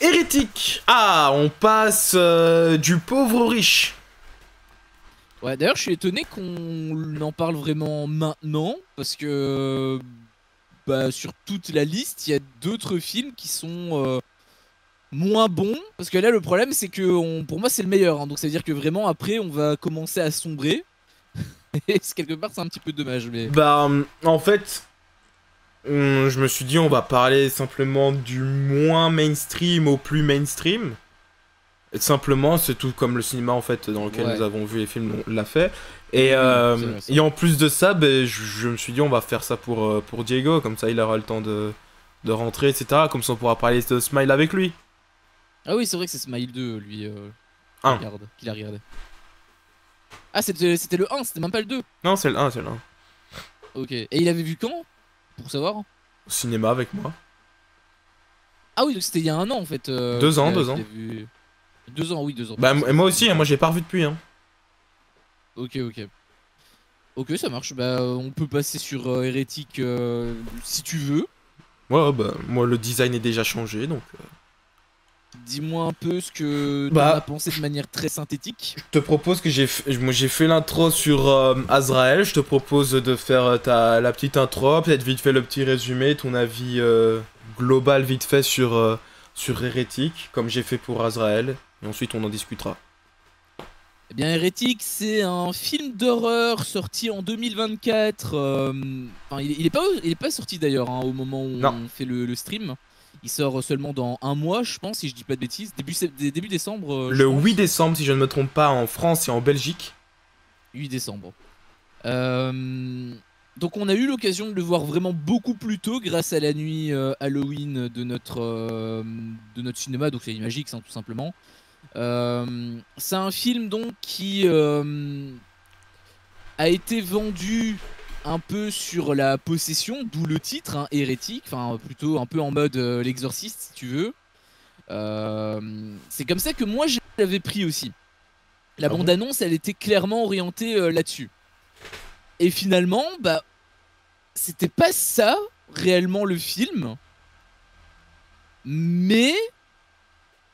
Hérétique. Ah, on passe du pauvre au riche. Ouais, d'ailleurs, je suis étonné qu'on en parle vraiment maintenant, parce que bah, sur toute la liste, il y a d'autres films qui sont moins bons. Parce que là, le problème, c'est que pour moi, c'est le meilleur. Hein, donc, ça veut dire que vraiment, après, on va commencer à sombrer. Et quelque part, c'est un petit peu dommage. Mais Bah, en fait, je me suis dit, on va parler simplement du moins mainstream au plus mainstream. Et simplement, c'est tout comme le cinéma en fait dans lequel nous ouais, avons vu les films, on l'a fait. oui, Et, oui, c'est vrai, ça. et en plus de ça, ben, je me suis dit, on va faire ça pour Diego, comme ça il aura le temps de rentrer, etc. Comme ça on pourra parler de Smile avec lui. Ah oui, c'est vrai que c'est Smile 2, lui, Un. qu'il a regardé. Ah, c'était le 1, c'était même pas le 2. Non, c'est le un, c'est le un. Ok. Et il avait vu quand? Pour savoir. Au cinéma avec moi. Ah oui, donc c'était il y a un an en fait. 2 ans, 2 ans. qu'il a vu. 2 ans, oui, 2 ans. Bah, Pardon, et moi aussi, hein, moi j'ai pas revu depuis. Hein. Ok, ok. Ok, ça marche. Bah, on peut passer sur Hérétique si tu veux. Ouais, bah, moi le design est déjà changé, donc... Dis-moi un peu ce que t'en as Bah, pensé de manière très synthétique. je te propose que moi j'ai fait l'intro sur Azrael, je te propose de faire la petite intro, peut-être vite fait le petit résumé, ton avis global vite fait sur Hérétique, comme j'ai fait pour Azrael, et ensuite on en discutera. Eh bien, Hérétique, c'est un film d'horreur sorti en 2024. Enfin, il est pas sorti d'ailleurs hein, au moment où Non, on fait le stream. Il sort seulement dans un mois, je pense, si je dis pas de bêtises. Début décembre, je le 8 pense. décembre si je ne me trompe pas en France et en Belgique. 8 décembre. Euh, donc on a eu l'occasion de le voir vraiment beaucoup plus tôt grâce à la nuit Halloween de notre cinéma, donc c'est Imagix hein, tout simplement. C'est un film donc qui a été vendu un peu sur la possession, d'où le titre, hein, hérétique, enfin plutôt un peu en mode l'exorciste si tu veux. C'est comme ça que moi je l'avais pris aussi. La Ah bon? bande-annonce elle était clairement orientée là-dessus. Et finalement, bah c'était pas ça réellement le film, mais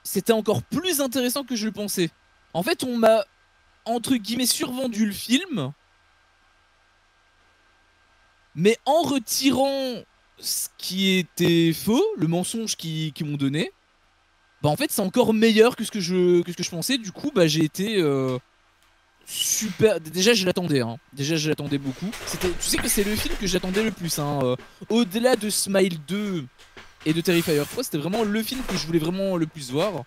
c'était encore plus intéressant que je le pensais. En fait, on m'a entre guillemets survendu le film, mais en retirant ce qui était faux, le mensonge qu'ils m'ont donné, bah en fait c'est encore meilleur que ce que je pensais. Du coup, bah j'ai été super. Déjà je l'attendais, hein. Déjà je l'attendais beaucoup. Tu sais que c'est le film que j'attendais le plus, hein. Au-delà de Smile 2 et de Terrifier 3, c'était vraiment le film que je voulais vraiment le plus voir.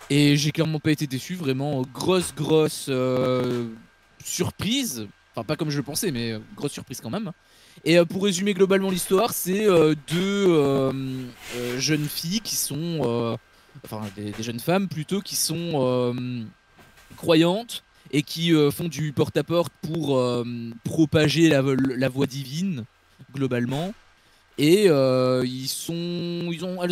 Et j'ai clairement pas été déçu, vraiment grosse surprise. Enfin pas comme je le pensais, mais grosse surprise quand même. Et pour résumer globalement l'histoire, c'est deux jeunes filles qui sont... enfin des jeunes femmes plutôt qui sont croyantes et qui font du porte-à-porte pour propager la voix divine globalement. Et elles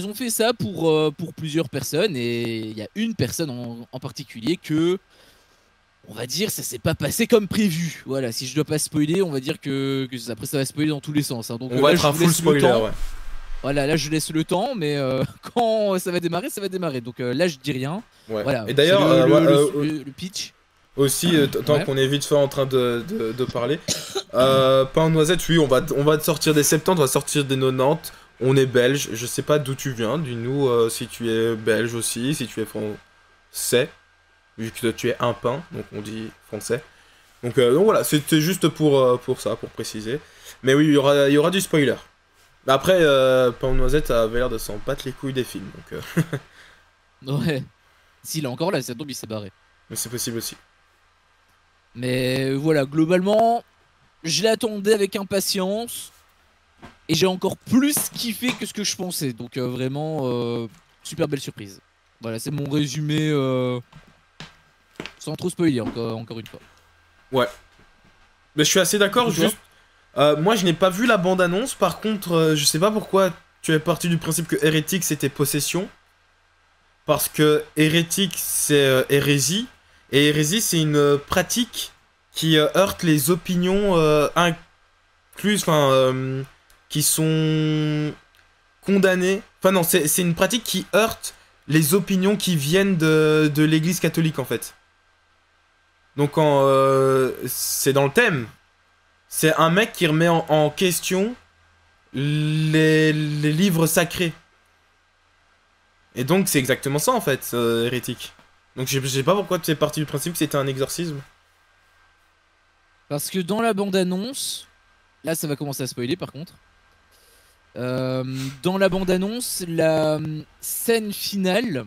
ont fait ça pour plusieurs personnes. Et il y a une personne en particulier que, on va dire, ça s'est pas passé comme prévu. Voilà, si je dois pas spoiler, on va dire que après ça va spoiler dans tous les sens. Hein. Donc On va là, être je un vous full laisse le spoiler, temps. ouais. Voilà, là je laisse le temps, mais quand ça va démarrer, ça va démarrer. Donc là, je dis rien. Ouais. Voilà, Et c'est d'ailleurs, le pitch. aussi, tant Ouais. qu'on est vite fait en train de parler, pain noisette, oui, on va sortir des 70, on va sortir des 90. On est belge, je sais pas d'où tu viens, dis-nous si tu es belge aussi, si tu es français, vu que tu es un pain, donc on dit français. Donc voilà, c'était juste pour ça, pour préciser. Mais oui, il y aura du spoiler. Après, pain noisette avait l'air de s'en battre les couilles des films, Ouais. S'il est encore là, ça tombe, il s'est barré. mais c'est possible aussi. Mais voilà, globalement, je l'attendais avec impatience. Et j'ai encore plus kiffé que ce que je pensais. Donc vraiment, super belle surprise. Voilà, c'est mon résumé sans trop spoiler, encore une fois. Ouais. Mais je suis assez Du d'accord, coup, toi? juste. Moi, je n'ai pas vu la bande-annonce, par contre, je sais pas pourquoi tu es parti du principe que hérétique c'était possession. Parce que hérétique c'est hérésie. Et hérésie c'est une pratique qui heurte les opinions incluses, enfin, qui sont condamnées. Enfin, non, c'est une pratique qui heurte les opinions qui viennent de l'église catholique en fait. Donc c'est dans le thème. C'est un mec qui remet en question les livres sacrés. Et donc c'est exactement ça en fait, hérétique. Donc je sais pas pourquoi tu es parti du principe que c'était un exorcisme. Parce que dans la bande-annonce, là ça va commencer à spoiler par contre. Dans la bande-annonce, la scène finale,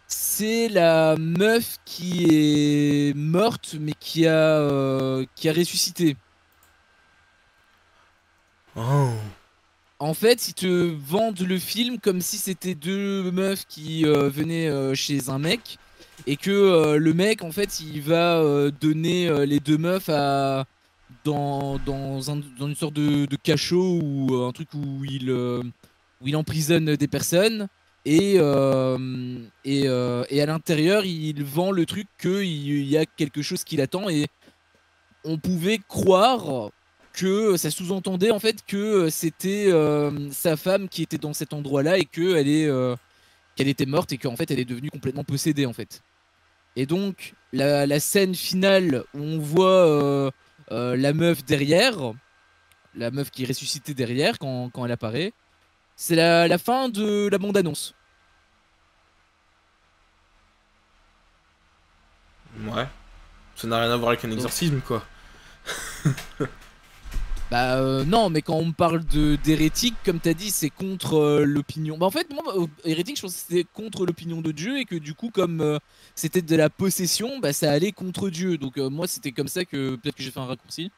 c'est la meuf qui est morte mais qui a ressuscité. Oh. En fait, ils te vendent le film comme si c'était deux meufs qui venaient chez un mec et que le mec, en fait, il va donner les deux meufs dans une sorte de cachot ou un truc où il emprisonne des personnes et à l'intérieur, il vend le truc qu'il y a quelque chose qui l'attend et on pouvait croire que ça sous-entendait en fait que c'était sa femme qui était dans cet endroit-là et qu'elle était morte et qu'en fait elle est devenue complètement possédée en fait. Et donc la scène finale où on voit la meuf derrière, la meuf qui est ressuscitée derrière quand elle apparaît, c'est la fin de la bande-annonce. Ouais. Ça n'a rien à voir avec un exorcisme quoi. Bah non, mais quand on parle d'hérétique, comme t'as dit, c'est contre l'opinion. Bah en fait, moi, hérétique, je pense que c'était contre l'opinion de Dieu et que du coup, comme c'était de la possession, bah ça allait contre Dieu. Donc moi, c'était comme ça que peut-être que j'ai fait un raccourci,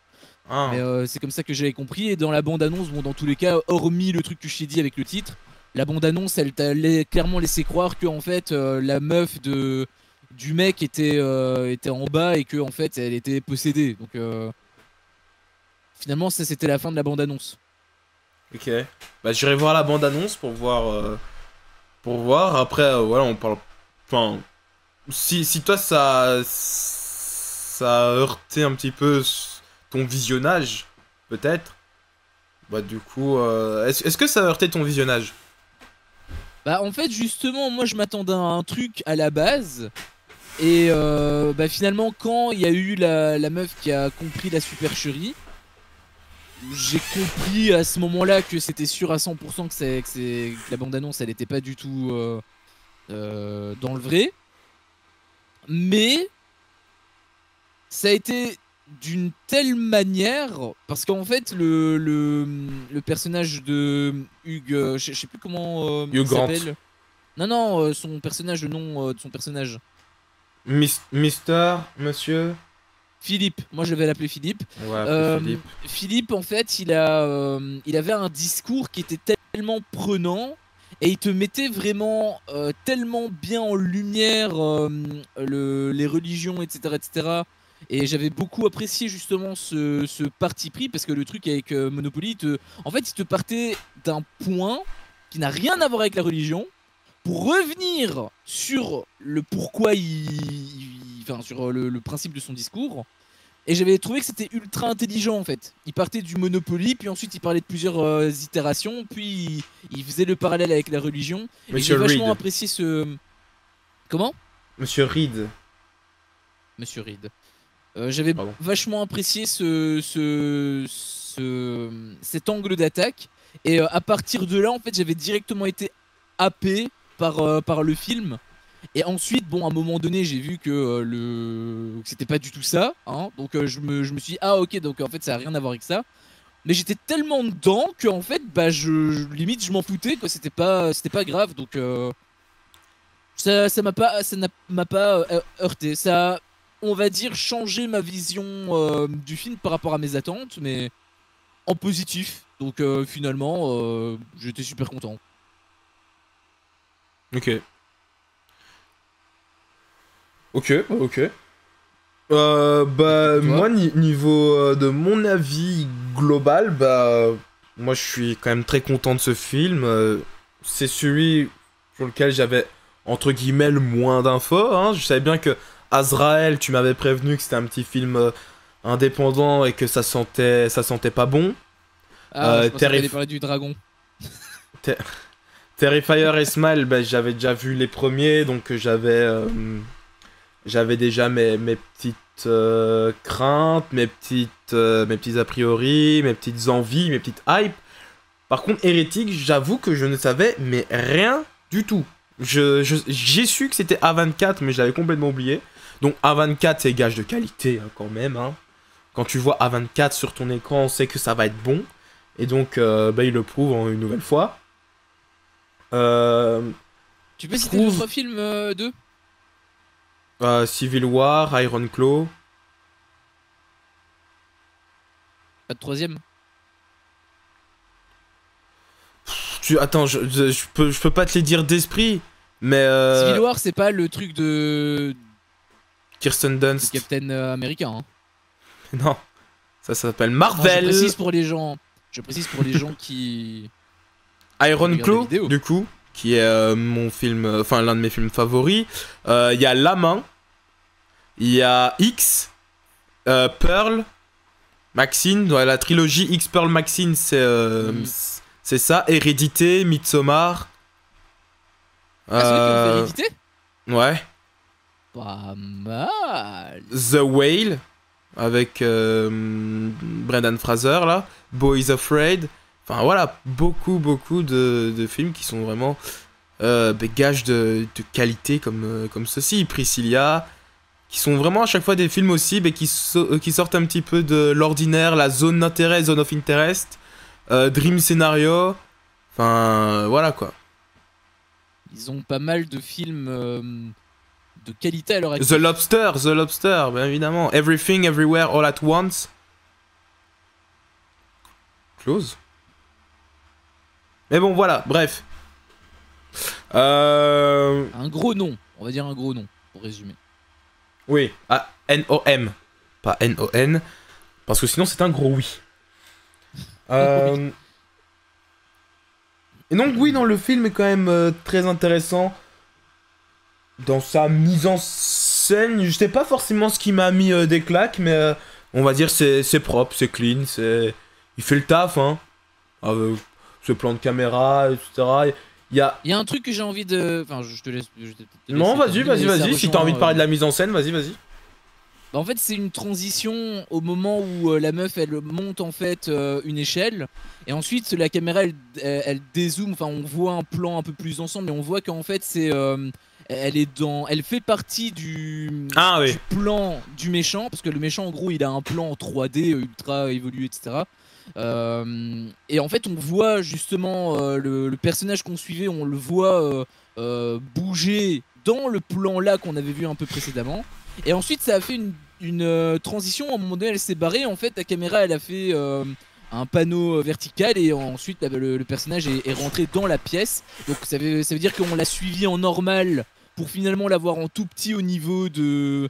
Ah. mais c'est comme ça que j'avais compris. Et dans la bande-annonce, bon, dans tous les cas, hormis le truc que je t'ai dit avec le titre, la bande-annonce, elle t'a clairement laissé croire que en fait, la meuf du mec était en bas et que en fait, elle était possédée. Donc finalement, ça c'était la fin de la bande-annonce. Ok. Bah j'irai voir la bande-annonce pour voir. Pour voir. Après, voilà, on parle. Enfin. Si toi ça a heurté un petit peu ton visionnage, peut-être. Bah du coup. Est-ce que ça a heurté ton visionnage? Bah en fait justement moi je m'attendais à un truc à la base et bah finalement quand il y a eu la meuf qui a compris la supercherie, j'ai compris à ce moment-là que c'était sûr à 100% que la bande-annonce elle était pas du tout dans le vrai. Mais ça a été d'une telle manière parce qu'en fait le personnage de Hugh, je sais plus comment Hugh il Grant. s'appelle. Non non, son personnage, le nom de son personnage. Mister, monsieur. Philippe, moi je vais l'appeler Philippe. Ouais, appelez Philippe. Philippe, en fait, il avait un discours qui était tellement prenant et il te mettait vraiment tellement bien en lumière les religions, etc., etc. Et j'avais beaucoup apprécié justement ce parti pris parce que le truc avec Monopoly, en fait, il te partait d'un point qui n'a rien à voir avec la religion pour revenir sur le pourquoi enfin, sur le principe de son discours. Et j'avais trouvé que c'était ultra intelligent en fait. Il partait du Monopoly, puis ensuite il parlait de plusieurs itérations, puis il faisait le parallèle avec la religion. Et j'ai Monsieur vachement Reed. apprécié ce. Comment? Monsieur Reed. Monsieur Reed. J'avais Pardon. vachement apprécié cet angle d'attaque. Et à partir de là, en fait, j'avais directement été happé par le film. Et ensuite, bon, à un moment donné, j'ai vu que que c'était pas du tout ça, hein, donc je me suis dit, ah ok, donc en fait ça a rien à voir avec ça. Mais j'étais tellement dedans que en fait, bah limite je m'en foutais, quoi. C'était pas grave, donc m'a pas heurté. Ça a, on va dire, changé ma vision du film par rapport à mes attentes, mais en positif. Donc finalement, j'étais super content. Ok. Ok, ok. Bah, Et toi? moi, niveau de mon avis global, bah, moi, je suis quand même très content de ce film. C'est celui sur lequel j'avais, entre guillemets, le moins d'infos, hein. Je savais bien que Azrael, tu m'avais prévenu que c'était un petit film indépendant et que ça sentait pas bon. Ah, je pensais que t'allais Terrif- parler du dragon. Terrifier et Smile, bah, j'avais déjà vu les premiers, donc j'avais déjà mes petites craintes, mes petits a priori, mes petites envies, mes petites hypes. Par contre, Hérétique, j'avoue que je ne savais mais rien du tout. J'ai su que c'était A24, mais je l'avais complètement oublié. Donc A24, c'est gage de qualité hein, quand même. Hein. Quand tu vois A24 sur ton écran, on sait que ça va être bon. Et donc, bah, il le prouve une nouvelle fois. Tu peux citer d'autres films d'eux? Civil War, Iron Claw. Pas de troisième? Attends, je peux pas te les dire d'esprit, mais... Civil War, c'est pas le truc de... Kirsten Dunst. De Captain Américain, hein. Non, ça s'appelle Marvel. Non, je précise pour les gens qui... Iron Claw, du coup, qui est mon film, enfin l'un de mes films favoris. Il y a La Main, il y a X, Pearl, Maxine, dans la trilogie X, Pearl, Maxine, c'est ça. Hérédité, Midsommar. Ah, c'est vrai que Hérédité? Ouais. Pas mal. The Whale, avec Brendan Fraser, là. Boys Afraid. Enfin voilà, beaucoup de films qui sont vraiment des gages de qualité comme ceci. Priscilla, qui sont vraiment à chaque fois des films aussi qui sortent un petit peu de l'ordinaire, la zone d'intérêt, zone of interest, dream scénario, enfin voilà quoi. Ils ont pas mal de films de qualité à leur actif. The Lobster, bien évidemment. Everything, Everywhere, All at Once. Close. Mais bon, voilà, bref. Un gros nom, on va dire un gros nom, pour résumer. Oui, N-O-M, pas N-O-N, parce que sinon c'est un gros oui. Et donc oui, dans le film est quand même très intéressant. Dans sa mise en scène, je sais pas forcément ce qui m'a mis des claques, mais on va dire c'est propre, c'est clean, il fait le taf, hein. Ce plan de caméra, etc. Il y a un truc que j'ai envie de... Enfin, je te laisse... Non, vas-y, si t'as envie de parler de la mise en scène, vas-y. Bah, en fait, c'est une transition au moment où la meuf, elle monte en fait une échelle. Et ensuite, la caméra, elle dézoome. Enfin, on voit un plan un peu plus ensemble. Et on voit qu'en fait, c'est... elle fait partie du plan du méchant. Parce que le méchant, en gros, il a un plan en 3D ultra évolué, etc. Et en fait on voit justement le personnage qu'on suivait, on le voit bouger dans le plan là qu'on avait vu un peu précédemment. Et ensuite ça a fait une transition. À un moment donné elle s'est barrée, en fait la caméra elle a fait un panneau vertical et ensuite le personnage est rentré dans la pièce. Donc ça veut dire qu'on l'a suivi en normal pour finalement l'avoir en tout petit au niveau du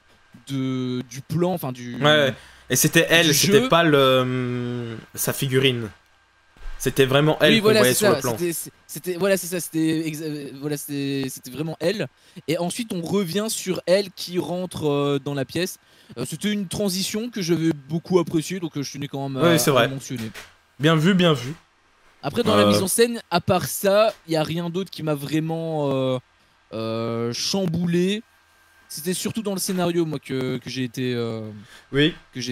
plan, enfin du... Ouais. Et c'était elle, c'était pas sa figurine. C'était vraiment elle qu'on voyait sur le plan. C'était vraiment elle. Et ensuite on revient sur elle qui rentre dans la pièce. C'était une transition que j'avais beaucoup appréciée, donc je tenais quand même à mentionner. Bien vu. Après dans la mise en scène, à part ça, il n'y a rien d'autre qui m'a vraiment chamboulé. C'était surtout dans le scénario, moi, que j'ai été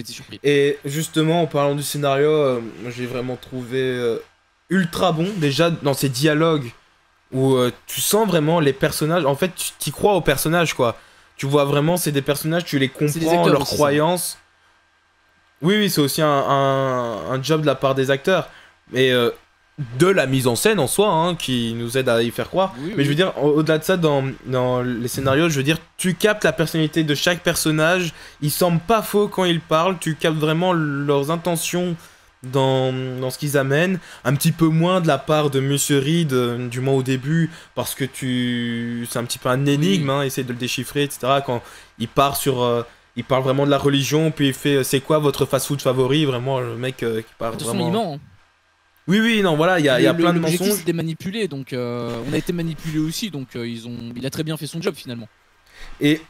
surpris. Et justement, en parlant du scénario, j'ai vraiment trouvé ultra bon, déjà dans ces dialogues, où tu sens vraiment les personnages, en fait, tu t'y crois aux personnages, quoi. Tu vois vraiment, c'est des personnages, tu les comprends, leurs croyances. Oui, c'est aussi un job de la part des acteurs. Mais de la mise en scène en soi, hein, qui nous aide à y faire croire. Mais je veux dire, au-delà de ça, dans les scénarios, je veux dire, tu captes la personnalité de chaque personnage. Ils semblent pas faux quand ils parlent. Tu captes vraiment leurs intentions dans ce qu'ils amènent. Un petit peu moins de la part de Monsieur Reed, du moins au début, parce que c'est un petit peu un énigme, hein, essayer de le déchiffrer, etc. Quand il part il parle vraiment de la religion, puis il fait c'est quoi votre fast-food favori, vraiment le mec qui part vraiment... Il ment, hein. Oui, non, voilà, il y a plein de mensonges. L'objectif c'était manipuler, donc on a été manipulé aussi, donc il a très bien fait son job finalement. Et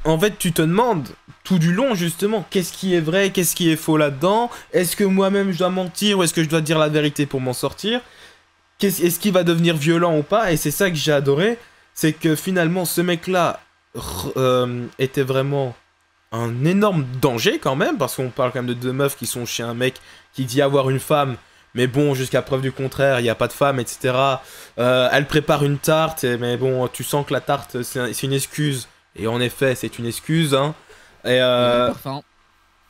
en fait, tu te demandes tout du long justement, qu'est-ce qui est vrai, qu'est-ce qui est faux là-dedans? Est-ce que moi-même je dois mentir ou est-ce que je dois dire la vérité pour m'en sortir? est-ce qu'il va devenir violent ou pas? Et c'est ça que j'ai adoré, c'est que finalement ce mec-là était vraiment un énorme danger quand même, parce qu'on parle quand même de deux meufs qui sont chez un mec qui dit avoir une femme, mais bon, jusqu'à preuve du contraire, il n'y a pas de femme, etc. Elle prépare une tarte, mais bon, tu sens que la tarte, c'est une excuse. Et en effet, c'est une excuse, hein. Et Parfum.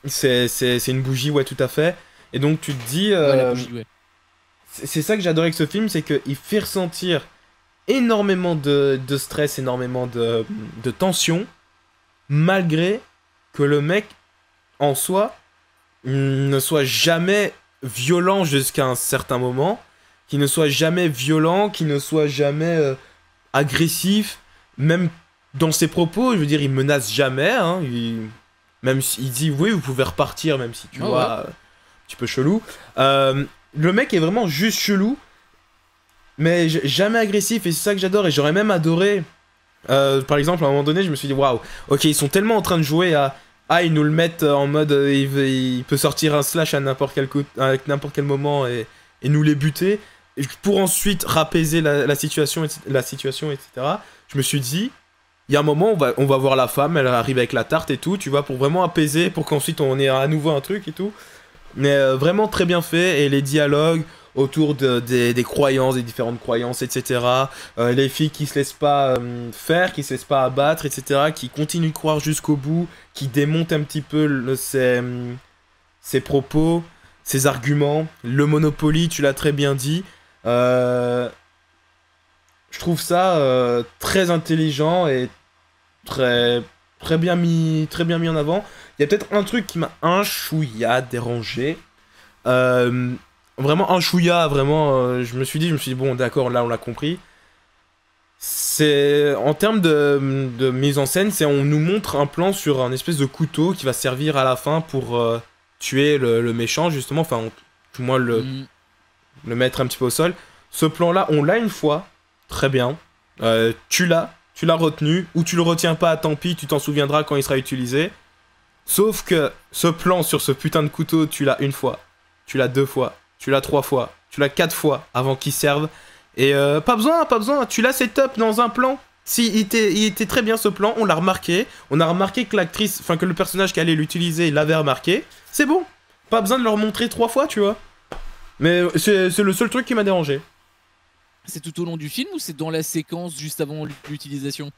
c'est une bougie, ouais, tout à fait. Et donc tu te dis... Ouais, la bougie, ouais. c'est ça que j'adorais avec ce film, c'est qu'il fait ressentir énormément de stress, énormément de tension, malgré que le mec, en soi, ne soit jamais violent jusqu'à un certain moment, qu'il ne soit jamais violent, qu'il ne soit jamais agressif, même dans ses propos, je veux dire, il menace jamais, hein, même s'il dit oui, vous pouvez repartir, même si tu vois, un petit peu chelou. Le mec est vraiment juste chelou, mais jamais agressif, et c'est ça que j'adore, et j'aurais même adoré, par exemple, à un moment donné, je me suis dit, waouh, ok, ils sont tellement en train de jouer à... Ah, ils nous le mettent en mode, il peut sortir un slash à n'importe quel moment et nous les buter, pour ensuite rapaiser la situation, etc. Je me suis dit, il y a un moment, on va voir la femme, elle arrive avec la tarte et tout, tu vois, pour vraiment apaiser, pour qu'ensuite on ait à nouveau un truc et tout. Mais vraiment très bien fait, et les dialogues autour des croyances, des différentes croyances, etc. Les filles qui se laissent pas faire, qui se laissent pas abattre, etc. Qui continuent de croire jusqu'au bout, qui démontent un petit peu ses propos, ses arguments. Le Monopoly, tu l'as très bien dit. Je trouve ça très intelligent et très bien mis en avant. Il y a peut-être un truc qui m'a un chouïa dérangé. Vraiment un chouïa, vraiment, je me suis dit, bon, d'accord, là on l'a compris. C'est en termes de mise en scène, c'est on nous montre un plan sur un espèce de couteau qui va servir à la fin pour tuer le méchant, justement, enfin, tout moins le mettre un petit peu au sol. Ce plan-là, on l'a une fois, très bien. Tu l'as retenu, ou tu le retiens pas, tant pis, tu t'en souviendras quand il sera utilisé. Sauf que ce plan sur ce putain de couteau, tu l'as une fois, tu l'as deux fois, tu l'as trois fois, tu l'as quatre fois avant qu'il serve. Et pas besoin, tu l'as setup dans un plan. Si, il était très bien ce plan, on l'a remarqué. On a remarqué que l'actrice, enfin que le personnage qui allait l'utiliser l'avait remarqué. C'est bon, pas besoin de le remontrer trois fois, tu vois. Mais c'est le seul truc qui m'a dérangé. C'est tout au long du film ou c'est dans la séquence juste avant l'utilisation?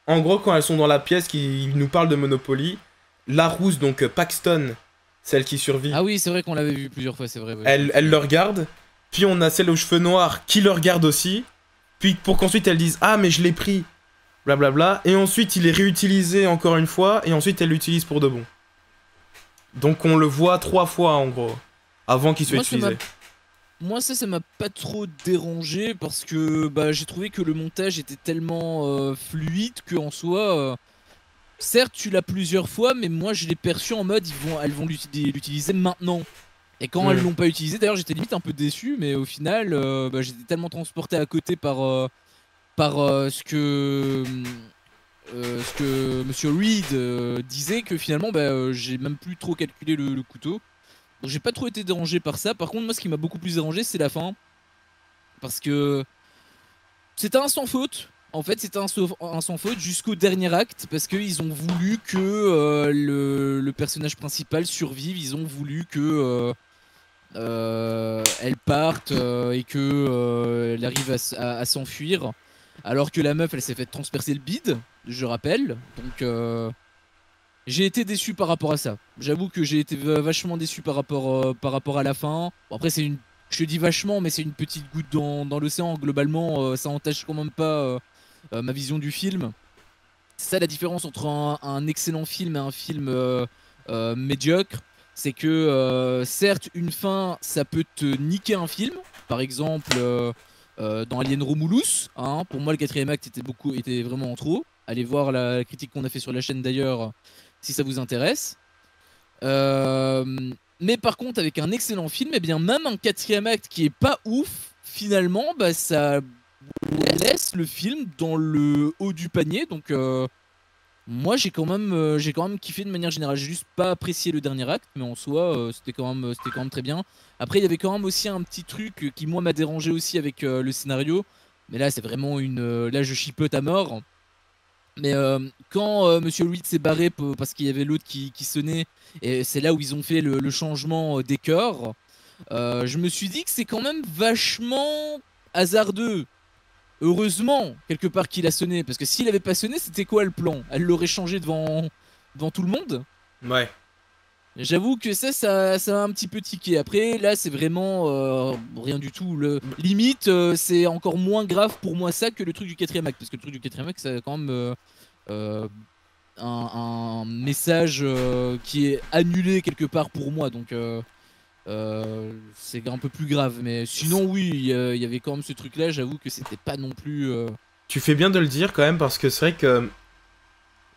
En gros, quand elles sont dans la pièce qui nous parle de Monopoly, la rousse, donc Paxton, celle qui survit. Ah oui, c'est vrai qu'on l'avait vu plusieurs fois, c'est vrai. Ouais. Elle le regarde. Puis on a celle aux cheveux noirs qui le regarde aussi. Puis pour qu'ensuite elle dise ah mais je l'ai pris, blablabla. Et ensuite il est réutilisé encore une fois. Et ensuite elle l'utilise pour de bon. Donc on le voit trois fois en gros, avant qu'il soit utilisé. Moi ça m'a pas trop dérangé parce que bah, j'ai trouvé que le montage était tellement fluide que en soi, certes tu l'as plusieurs fois, mais moi je l'ai perçu en mode elles vont l'utiliser maintenant. Et quand elles l'ont pas utilisé, d'ailleurs j'étais limite un peu déçu, mais au final bah, j'étais tellement transporté à côté par ce que Monsieur Reed disait que finalement bah, j'ai même plus trop calculé le couteau. Donc j'ai pas trop été dérangé par ça. Par contre moi ce qui m'a beaucoup plus dérangé c'est la fin. Parce que c'était un sans faute. En fait c'était un sans faute jusqu'au dernier acte. Parce qu'ils ont voulu que le personnage principal survive. Ils ont voulu que elle parte et que elle arrive à s'enfuir. Alors que la meuf elle s'est fait transpercer le bide, je rappelle. Donc j'ai été déçu par rapport à ça. J'avoue que j'ai été vachement déçu par rapport à la fin. Bon, après, je te dis vachement, mais c'est une petite goutte dans l'océan. Globalement, ça entache quand même pas ma vision du film. C'est ça la différence entre un excellent film et un film médiocre. C'est que, certes, une fin, ça peut te niquer un film. Par exemple, dans Alien Romulus. Hein, pour moi, le quatrième acte était vraiment en trop. Allez voir la critique qu'on a fait sur la chaîne d'ailleurs si ça vous intéresse. Mais par contre, avec un excellent film, et bien même un quatrième acte qui est pas ouf, finalement, bah, ça laisse le film dans le haut du panier. Donc Moi, j'ai quand même kiffé de manière générale. J'ai juste pas apprécié le dernier acte, mais en soi, c'était quand même très bien. Après, il y avait quand même aussi un petit truc qui, moi, m'a dérangé aussi avec le scénario. Mais là, c'est vraiment là, je chipote à mort. Mais quand Monsieur Louis s'est barré parce qu'il y avait l'autre qui sonnait, et c'est là où ils ont fait le changement des chœurs, je me suis dit que c'est quand même vachement hasardeux. Heureusement, quelque part, qu'il a sonné. Parce que s'il avait pas sonné, c'était quoi le plan? Elle l'aurait changé devant tout le monde? Ouais. J'avoue que ça a un petit peu tiqué. Après, là, c'est vraiment rien du tout. Limite, c'est encore moins grave pour moi ça que le truc du quatrième acte. Parce que le truc du quatrième acte, c'est quand même euh, un message qui est annulé quelque part pour moi. Donc, c'est un peu plus grave. Mais sinon, oui, il y avait quand même ce truc-là. J'avoue que c'était pas non plus. Tu fais bien de le dire quand même parce que c'est vrai que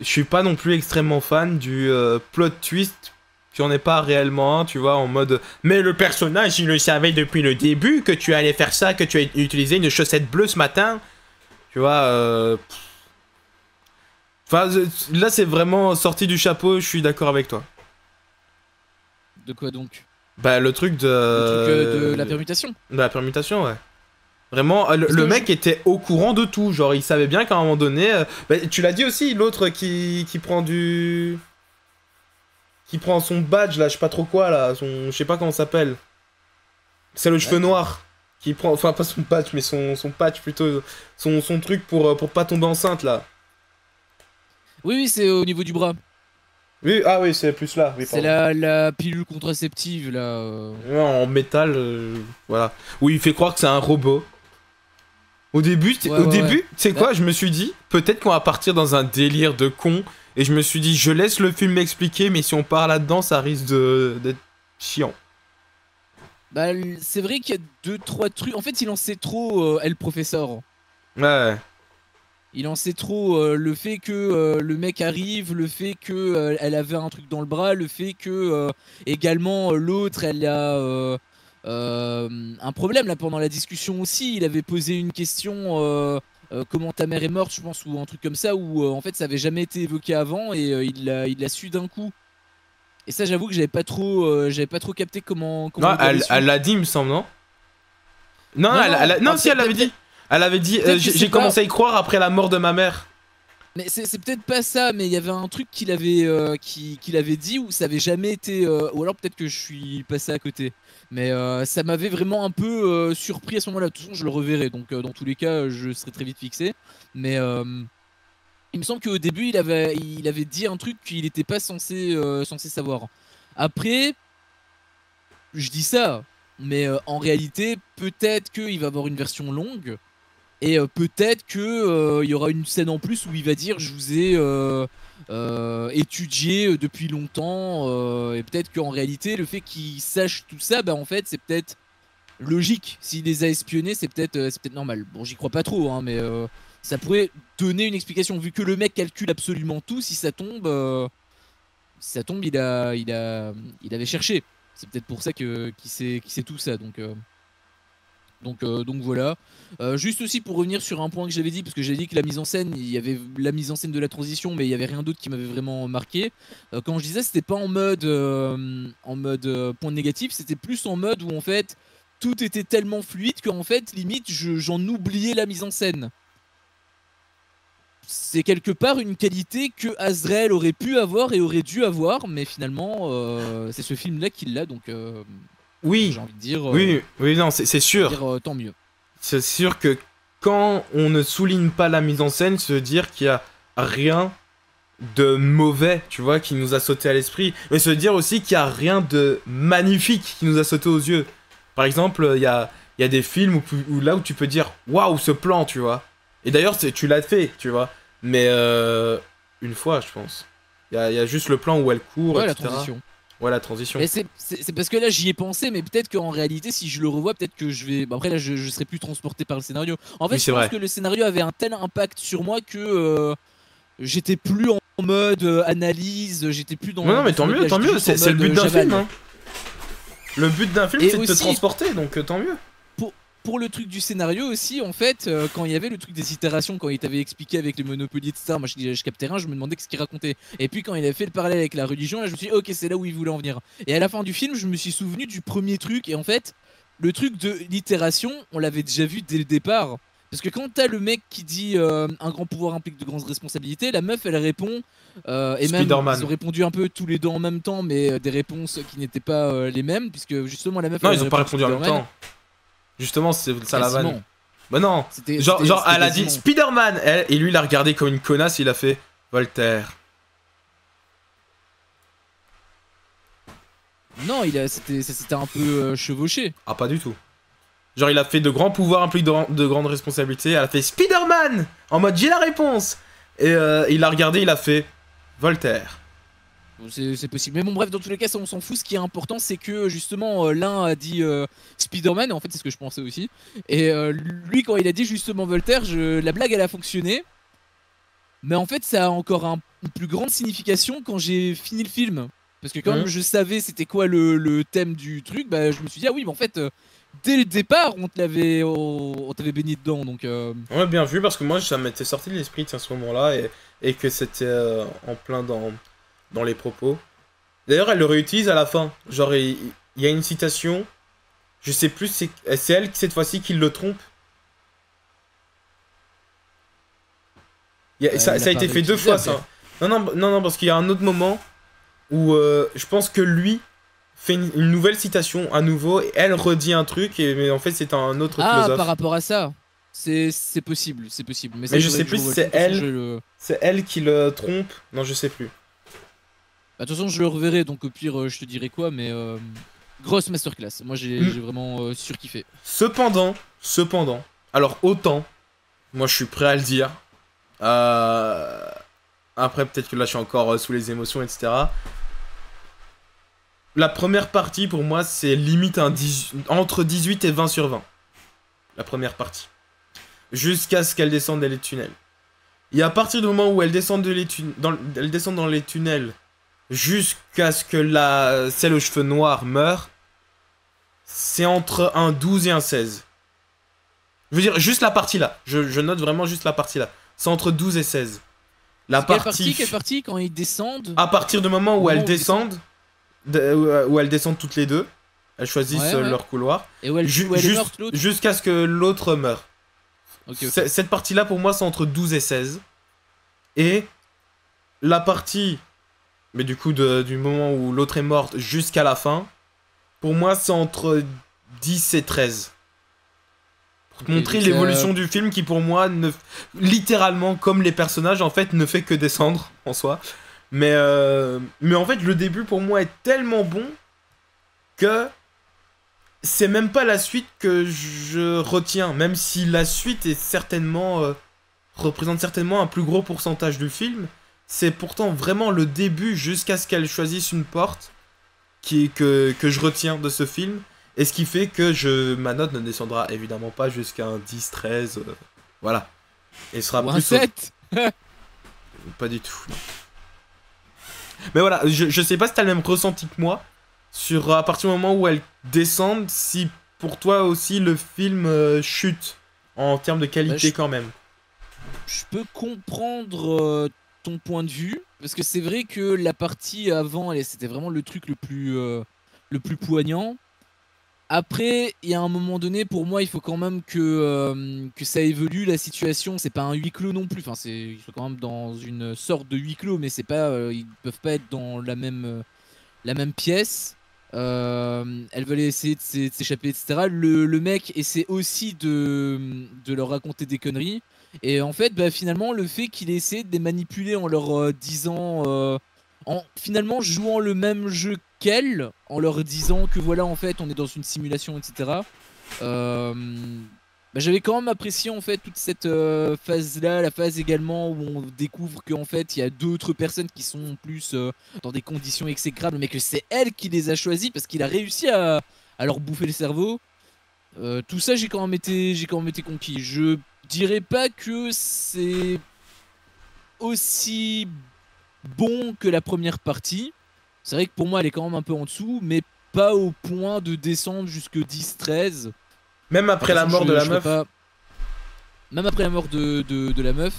je suis pas non plus extrêmement fan du plot twist. Tu en es pas réellement un, tu vois, en mode mais le personnage il le savait depuis le début que tu allais faire ça, que tu allais utiliser une chaussette bleue ce matin. Tu vois, enfin, là c'est vraiment sorti du chapeau, je suis d'accord avec toi. De quoi donc? Bah le truc Le truc de la permutation. de la permutation, ouais. Vraiment, Parce le que mec était au courant de tout, genre il savait bien qu'à un moment donné... bah, tu l'as dit aussi, l'autre qui prend du... Qui prend son badge là, je sais pas trop quoi là, je sais pas comment ça s'appelle. C'est le cheveu noir. Qui prend, enfin pas son badge, mais son patch plutôt, son truc pour pas tomber enceinte là. Oui, oui, c'est au niveau du bras. Oui, ah oui, c'est plus là. Oui, C'est pardon. la pilule contraceptive là. Ouais, en métal, voilà. Où il fait croire que c'est un robot. Au début, Ouais, ouais, ouais. tu sais Bah, quoi, je me suis dit, peut-être qu'on va partir dans un délire de con. Et je me suis dit, je laisse le film m'expliquer, mais si on part là-dedans, ça risque d'être chiant. bah, c'est vrai qu'il y a deux, trois trucs. En fait, il en sait trop, elle, professeur. Ouais, Il en sait trop. Le fait que le mec arrive, le fait que elle avait un truc dans le bras, le fait que également l'autre, elle a un problème là pendant la discussion aussi. Il avait posé une question. Comment ta mère est morte, je pense, ou un truc comme ça, où en fait ça avait jamais été évoqué avant et il l'a su d'un coup. Et ça, j'avoue que j'avais pas trop capté comment non, il l'avait elle su. l'a dit, il me semble, non? Non, Non, non, non, si elle l'avait peut-être dit. Elle avait dit, que c'est j'ai pas. commencé à y croire après la mort de ma mère. Mais c'est peut-être pas ça, mais il y avait un truc qu'il avait dit où ça avait jamais été. Ou alors peut-être que je suis passé à côté. Mais ça m'avait vraiment un peu surpris à ce moment-là. De toute façon, je le reverrai. Donc dans tous les cas, je serai très vite fixé. Mais il me semble qu'au début, il avait dit un truc qu'il n'était pas censé savoir. Après, je dis ça. Mais en réalité, peut-être qu'il va avoir une version longue. Et peut-être que il y aura une scène en plus où il va dire je vous ai étudié depuis longtemps et peut-être qu'en réalité le fait qu'il sache tout ça bah en fait c'est peut-être logique s'il les a espionnés c'est peut-être normal. Bon j'y crois pas trop hein, mais ça pourrait donner une explication vu que le mec calcule absolument tout si ça tombe il avait cherché. C'est peut-être pour ça qu'il sait tout ça donc voilà. Juste aussi pour revenir sur un point que j'avais dit, parce que j'avais dit que la mise en scène, il y avait la mise en scène de la transition, mais il y avait rien d'autre qui m'avait vraiment marqué. Quand je disais, c'était pas en mode point négatif, c'était plus en mode où en fait tout était tellement fluide qu'en fait limite j'en oubliais la mise en scène. C'est quelque part une qualité que Azrael aurait pu avoir et aurait dû avoir, mais finalement c'est ce film-là qui l'a, donc Oui, j'ai envie de dire, oui, oui, non, c'est sûr. tant mieux. C'est sûr que quand on ne souligne pas la mise en scène, se dire qu'il y a rien de mauvais, tu vois, qui nous a sauté à l'esprit, mais se dire aussi qu'il y a rien de magnifique qui nous a sauté aux yeux. Par exemple, il y a des films où là où tu peux dire waouh, ce plan, tu vois. Et d'ailleurs, tu l'as fait, tu vois. Mais une fois, je pense. Il y a juste le plan où elle court, Ouais, la etc. transition. Ouais, la transition. Mais c'est parce que là j'y ai pensé, mais peut-être qu'en réalité, si je le revois, peut-être que je vais. Bah, après, là, je serai plus transporté par le scénario. En fait, Oui, je c'est pense vrai. que le scénario avait un tel impact sur moi que j'étais plus en mode analyse, j'étais plus Non, non, mais dans ce mode-là, tant j'étais mieux, juste en c'est le mode but d'un film, j'avale. hein. Le but d'un film, Et c'est de te aussi, transporter, donc tant mieux. pour le truc du scénario aussi, en fait, quand il y avait le truc des itérations, quand il t'avait expliqué avec le Monopoly, etc., moi je captais rien, je me demandais ce qu'il racontait. Et puis quand il a fait le parallèle avec la religion, là je me suis dit, ok, c'est là où il voulait en venir. Et à la fin du film, je me suis souvenu du premier truc, et en fait, le truc de l'itération, on l'avait déjà vu dès le départ. Parce que quand t'as le mec qui dit un grand pouvoir implique de grandes responsabilités, la meuf elle répond, et même ils ont répondu un peu tous les deux en même temps, mais des réponses qui n'étaient pas les mêmes, puisque justement la meuf. Non, ils ont pas répondu en même temps. Justement, c'est ça la vanne. Bah non, genre elle a dit Spider-Man, et lui il a regardé comme une connasse, il a fait Voltaire. Non, c'était un peu chevauché. Ah, pas du tout. Genre, il a fait de grands pouvoirs impliquent de grandes responsabilités. Elle a fait Spider-Man en mode j'ai la réponse. Et il a regardé, il a fait Voltaire. C'est possible. Mais bon, bref, dans tous les cas, ça on s'en fout. Ce qui est important, c'est que justement, l'un a dit Spider-Man, et en fait, c'est ce que je pensais aussi. Et lui, quand il a dit justement Voltaire, la blague elle a fonctionné. Mais en fait, ça a encore une plus grande signification quand j'ai fini le film. Parce que comme je savais c'était quoi le thème du truc, bah, je me suis dit, ah oui, mais en fait. Dès le départ, on t'avait baigné dedans, donc... Ouais, bien vu, parce que moi, ça m'était sorti de l'esprit à ce moment-là, et que c'était en plein dans les propos. D'ailleurs, elle le réutilise à la fin. Genre, il y a une citation, je sais plus, c'est elle, cette fois-ci, qui le trompe. Ça a été fait 2 fois, ça. Non, parce qu'il y a un autre moment où je pense que lui... fait une nouvelle citation à nouveau et elle redit un truc mais en fait c'est un autre philosophe. Ah, par rapport à ça, c'est possible, c'est possible. Mais je sais plus si c'est elle qui le trompe. Non, je sais plus. Bah, de toute façon, je le reverrai, donc au pire, je te dirai quoi, mais grosse masterclass. Moi, j'ai vraiment surkiffé. Cependant, alors autant, moi je suis prêt à le dire. Après, peut-être que là je suis encore sous les émotions, etc. La première partie, pour moi, c'est limite entre 18 et 20 sur 20. La première partie. Jusqu'à ce qu'elle descende dans les tunnels. Et à partir du moment où elle descend, dans les tunnels, jusqu'à ce que celle aux cheveux noirs meure, c'est entre un 12 et un 16. Je veux dire, juste la partie là. Je note vraiment juste la partie là. C'est entre 12 et 16. Quelle partie quand ils descendent? À partir du moment où elles descendent... où elles descendent toutes les deux, elles choisissent leur couloir, et où elle meurt, l'autre jusqu'à ce que l'autre meure. Okay. Cette partie là pour moi c'est entre 12 et 16. Et la partie, mais du coup du moment où l'autre est morte jusqu'à la fin, pour moi c'est entre 10 et 13. Pour montrer l'évolution du film qui pour moi, littéralement comme les personnages en fait, ne fait que descendre en soi. Mais en fait, le début pour moi est tellement bon que c'est même pas la suite que je retiens. Même si la suite est représente certainement un plus gros pourcentage du film, c'est pourtant vraiment le début jusqu'à ce qu'elle choisisse une porte que je retiens de ce film. Et ce qui fait que ma note ne descendra évidemment pas jusqu'à un 10, 13. Voilà. Et sera ou plus. Un 7 Pas du tout. Mais voilà, je sais pas si t'as le même ressenti que moi sur à partir du moment où elles descendent, si pour toi aussi le film chute en termes de qualité quand même. Je peux comprendre ton point de vue, parce que c'est vrai que la partie avant, c'était vraiment le truc le plus poignant. Après, il y a un moment donné, pour moi, il faut quand même que ça évolue la situation. C'est pas un huis clos non plus. Enfin, ils sont quand même dans une sorte de huis clos, mais c'est pas, ils peuvent pas être dans la même pièce. Elles veulent essayer de s'échapper, etc. Le mec essaie aussi de leur raconter des conneries. Et en fait, bah, finalement, le fait qu'il ait essayé de les manipuler en leur disant... en finalement jouant le même jeu qu'elle, en leur disant que voilà, en fait, on est dans une simulation, etc. Bah, j'avais quand même apprécié en fait toute cette phase-là, la phase également où on découvre qu'en fait il y a d'autres personnes qui sont plus dans des conditions exécrables, mais que c'est elle qui les a choisis parce qu'il a réussi à leur bouffer le cerveau. Tout ça, j'ai quand même été conquis. Je dirais pas que c'est aussi bon que la première partie. C'est vrai que pour moi elle est quand même un peu en dessous, mais pas au point de descendre jusque 10-13. Même après la mort de la meuf. Même après la mort de la meuf,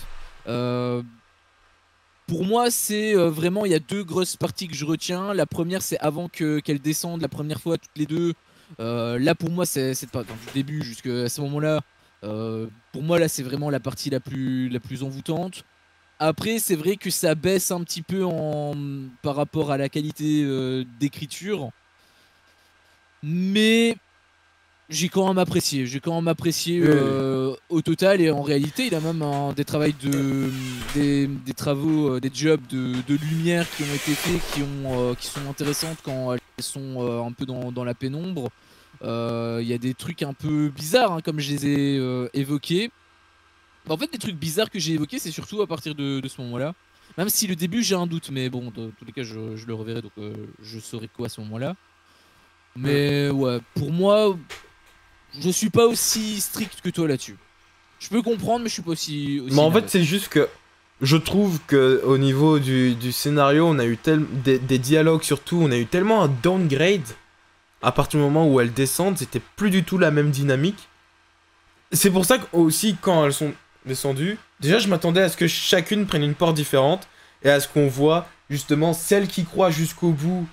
pour moi, c'est vraiment, il y a 2 grosses parties que je retiens. La première, c'est avant qu'elle descende la première fois, toutes les deux. Là, pour moi, c'est pas du début jusqu'à ce moment-là. Pour moi, là, c'est vraiment la partie la plus envoûtante. Après, c'est vrai que ça baisse un petit peu par rapport à la qualité d'écriture. Mais j'ai quand même apprécié. Au total. Et en réalité, il a même des travaux, des jobs de lumière qui ont été faits, qui sont intéressantes quand elles sont un peu dans la pénombre. Il y a des trucs un peu bizarres, hein, comme je les ai évoqués. En fait, des trucs bizarres que j'ai évoqués, c'est surtout à partir de ce moment-là. Même si le début, j'ai un doute, mais bon, dans tous les cas, je le reverrai, donc je saurai quoi à ce moment-là. Mais ouais, pour moi, je suis pas aussi strict que toi là-dessus. Je peux comprendre, mais je suis pas aussi mais en fait, c'est juste que je trouve que au niveau du scénario, on a eu des dialogues surtout, on a eu tellement un downgrade. À partir du moment où elles descendent, c'était plus du tout la même dynamique. C'est pour ça que aussi quand elles sont descendues, déjà je m'attendais à ce que chacune prenne une porte différente et à ce qu'on voit justement celle qui croit jusqu'au bout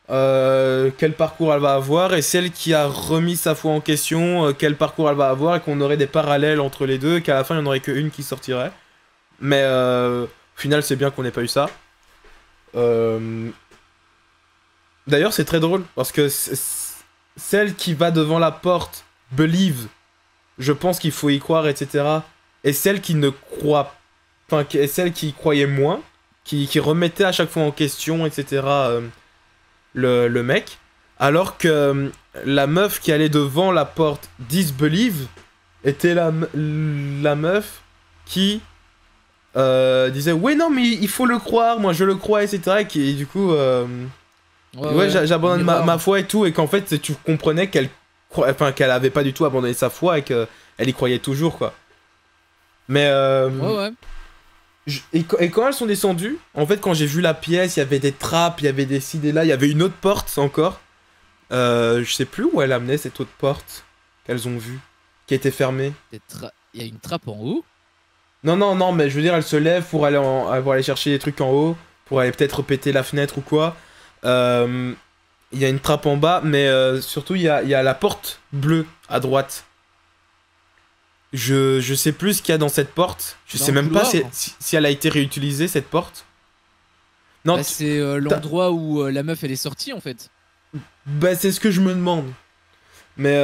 quel parcours elle va avoir et celle qui a remis sa foi en question quel parcours elle va avoir et qu'on aurait des parallèles entre les deux et qu'à la fin il n'y en aurait qu'une qui sortirait. Mais au final c'est bien qu'on n'ait pas eu ça. D'ailleurs c'est très drôle parce que celle qui va devant la porte believe, je pense qu'il faut y croire, etc. Et celle qui ne croit, enfin, celle qui croyait moins, qui remettait à chaque fois en question, etc. Le mec, alors que la meuf qui allait devant la porte disbelieve était la meuf qui disait ouais non mais il faut le croire, moi je le crois, etc. Et qui du coup ouais j'abandonne ma foi et tout, et qu'en fait tu comprenais qu'elle avait pas du tout abandonné sa foi et qu'elle y croyait toujours, quoi. Mais et quand elles sont descendues, en fait quand j'ai vu la pièce, il y avait des trappes, il y avait des idées là, il y avait une autre porte encore. Je sais plus où elle amenait cette autre porte qu'elles ont vue, qui était fermée. Il y a une trappe en haut? Non, mais je veux dire, elle se lève pour aller chercher des trucs en haut, pour aller peut-être péter la fenêtre ou quoi. Il y a une trappe en bas, mais surtout il y a la porte bleue à droite. Je sais plus ce qu'il y a dans cette porte. Je sais même pas si elle a été réutilisée, cette porte. Non, bah, c'est l'endroit où la meuf elle est sortie en fait. Bah c'est ce que je me demande. Mais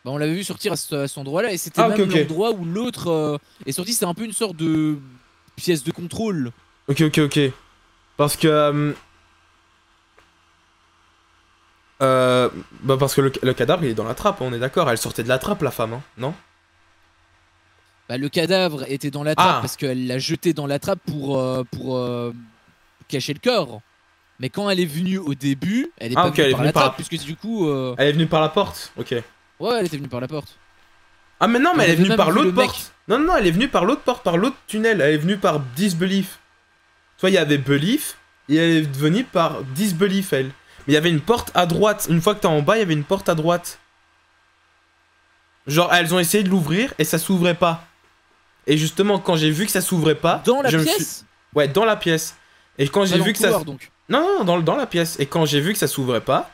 bah, on l'avait vu sortir à cet endroit-là et c'était même l'endroit où l'autre est sorti. C'est un peu une sorte de pièce de contrôle. Ok. Parce que bah parce que le cadavre il est dans la trappe, on est d'accord. Elle sortait de la trappe, la femme, hein, non? Bah le cadavre était dans la trappe parce qu'elle l'a jeté dans la trappe pour cacher le corps. Mais quand elle est venue au début, elle est pas venue par la trappe puisque du coup... Elle est venue par la porte, ok. Ouais, elle était venue par la porte. Ah mais non, mais elle est venue par l'autre porte. Non, elle est venue par l'autre porte, par l'autre tunnel. Elle est venue par Disbelief. Soit il y avait Belief, et elle est venue par Disbelief, elle. Mais il y avait une porte à droite. Une fois que t'es en bas, il y avait une porte à droite. Genre, elles ont essayé de l'ouvrir et ça s'ouvrait pas. Et justement, quand j'ai vu que ça s'ouvrait pas... Dans la pièce ? Ouais, dans la pièce. Et quand j'ai vu que ça... Donc. Non, dans la pièce. Et quand j'ai vu que ça s'ouvrait pas,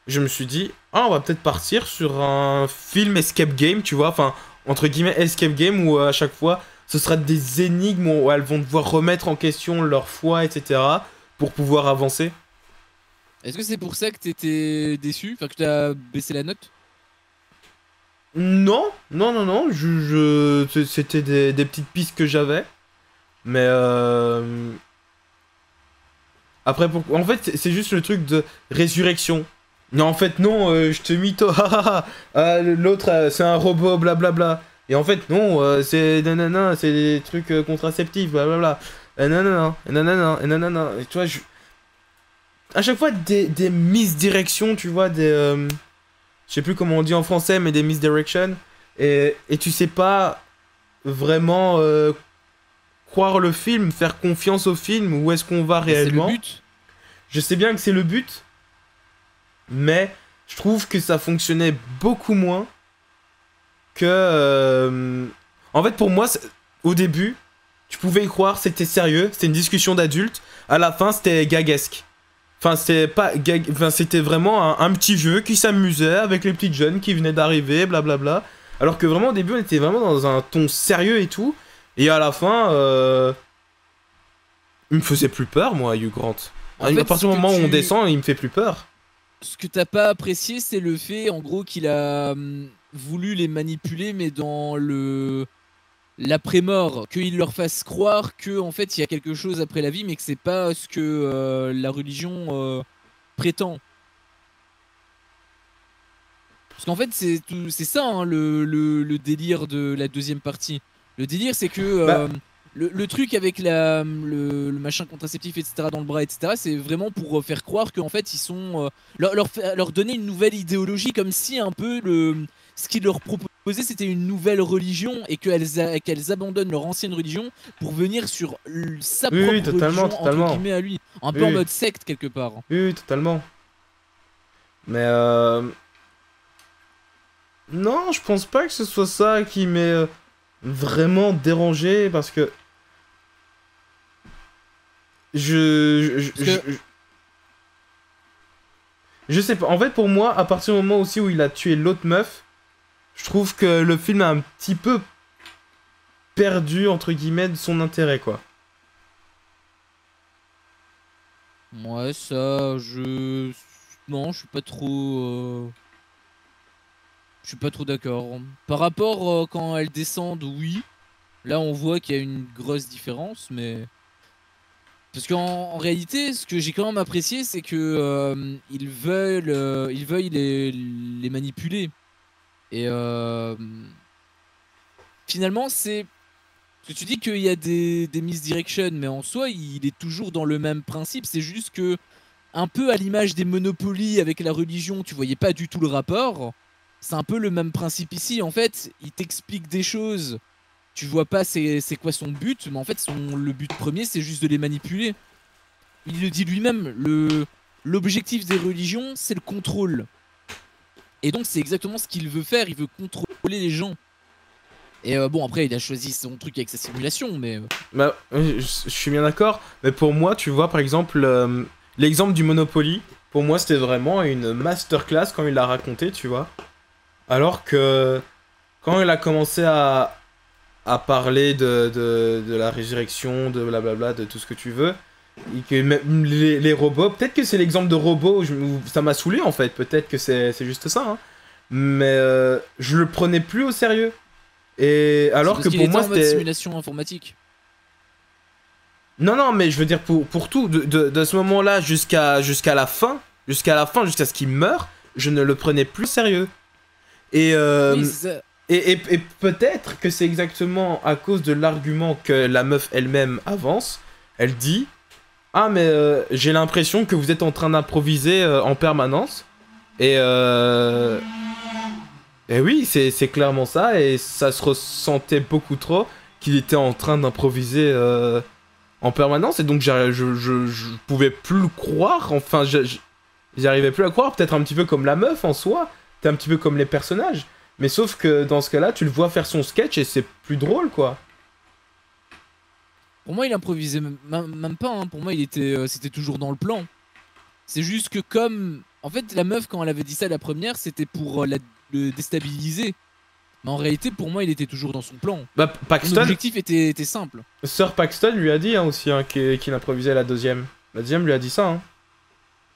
je me suis dit, on va peut-être partir sur un film escape game, tu vois. Enfin, entre guillemets, escape game où à chaque fois, ce sera des énigmes où elles vont devoir remettre en question leur foi, etc. pour pouvoir avancer. Est-ce que c'est pour ça que t'étais déçu ? Enfin, que t'as baissé la note ? Non. C'était des petites pistes que j'avais. Mais après, en fait, c'est juste le truc de résurrection. Non, en fait, non, je te mytho. L'autre, c'est un robot, blablabla. Et en fait, non, c'est nanana, c'est des trucs contraceptifs, blablabla. Nanana. Et tu vois, à chaque fois, des misdirections, tu vois, des... je sais plus comment on dit en français, mais des misdirections. Et tu sais pas vraiment croire le film, faire confiance au film, où est-ce qu'on va réellement. C'est le but. Je sais bien que c'est le but, mais je trouve que ça fonctionnait beaucoup moins que... en fait, pour moi, au début, tu pouvais y croire, c'était sérieux, c'était une discussion d'adultes. À la fin, c'était gaguesque. Enfin, c'était pas enfin, c'était vraiment un petit jeu qui s'amusait avec les petites jeunes qui venaient d'arriver, blablabla. Alors que vraiment, au début, on était vraiment dans un ton sérieux et tout. Et à la fin, il me faisait plus peur, moi, Hugh Grant. En À fait, partir du moment où on descend, il me fait plus peur. Ce que t'as pas apprécié, c'est le fait, en gros, qu'il a voulu les manipuler, mais dans le l'après-mort, qu'il leur fasse croire que en fait il y a quelque chose après la vie, mais que c'est pas ce que la religion prétend. Parce qu'en fait, c'est ça hein, le délire de la deuxième partie. Le délire, c'est que Bah, le truc avec le machin contraceptif, etc., dans le bras, etc., c'est vraiment pour faire croire qu'en fait, ils sont. Leur donner une nouvelle idéologie, comme si un peu ce qu'ils leur proposaient, c'était une nouvelle religion et qu'elles abandonnent leur ancienne religion pour venir sur sa oui, propre oui, totalement, religion, totalement. entre guillemets, à lui. Un peu Oui, en oui. mode secte, quelque part. Oui, oui, totalement. Mais non, je pense pas que ce soit ça qui m'ait vraiment dérangé parce que Parce que, je sais pas. En fait, pour moi, à partir du moment aussi où il a tué l'autre meuf, je trouve que le film a un petit peu perdu entre guillemets de son intérêt, quoi. ouais, ça, non, je suis pas trop. Je suis pas trop d'accord. Par rapport quand elles descendent, oui. Là, on voit qu'il y a une grosse différence, mais parce qu'en réalité, ce que j'ai quand même apprécié, c'est que ils veuillent les manipuler. Et finalement, c'est parce que tu dis qu'il y a des misdirections, mais en soi, il est toujours dans le même principe. C'est juste que un peu à l'image des Monopoly avec la religion, tu voyais pas du tout le rapport. C'est un peu le même principe ici. En fait, il t'explique des choses. Tu vois pas c'est quoi son but, mais en fait, le but premier, c'est juste de les manipuler. Il le dit lui-même. L'objectif des religions, c'est le contrôle. Et donc, c'est exactement ce qu'il veut faire. Il veut contrôler les gens. Et bon, après, il a choisi son truc avec sa simulation, mais. Bah, je suis bien d'accord. Mais pour moi, tu vois, par exemple, l'exemple du Monopoly, pour moi, c'était vraiment une masterclass quand il l'a raconté, tu vois. Alors que quand il a commencé à parler de la résurrection, de blablabla, de tout ce que tu veux, et que même les robots, peut-être que c'est l'exemple de robots où ça m'a saoulé en fait, peut-être que c'est juste ça, hein. Mais je le prenais plus au sérieux. Et alors que pour moi en mode c'était... simulation informatique. Non, non, mais je veux dire pour tout, de ce moment-là jusqu'à la fin, jusqu'à ce qu'il meure, je ne le prenais plus sérieux. Et, Oui, c'est ça. et peut-être que c'est exactement à cause de l'argument que la meuf elle-même avance. Elle dit: ah, mais j'ai l'impression que vous êtes en train d'improviser en permanence. Et, et oui, c'est clairement ça. Et ça se ressentait beaucoup trop qu'il était en train d'improviser en permanence. Et donc je pouvais plus le croire. Enfin, j'y arrivais plus à croire. Peut-être un petit peu comme la meuf en soi. T'es un petit peu comme les personnages. Mais sauf que dans ce cas-là, tu le vois faire son sketch et c'est plus drôle, quoi. Pour moi, il improvisait même pas. Hein. Pour moi, c'était toujours dans le plan. C'est juste que comme... En fait, la meuf, quand elle avait dit ça la première, c'était pour le déstabiliser. Mais en réalité, pour moi, il était toujours dans son plan. Bah, Son Paxton, objectif était simple. Sir Paxton lui a dit hein, aussi hein, qu'il improvisait la deuxième. La deuxième lui a dit ça. Hein.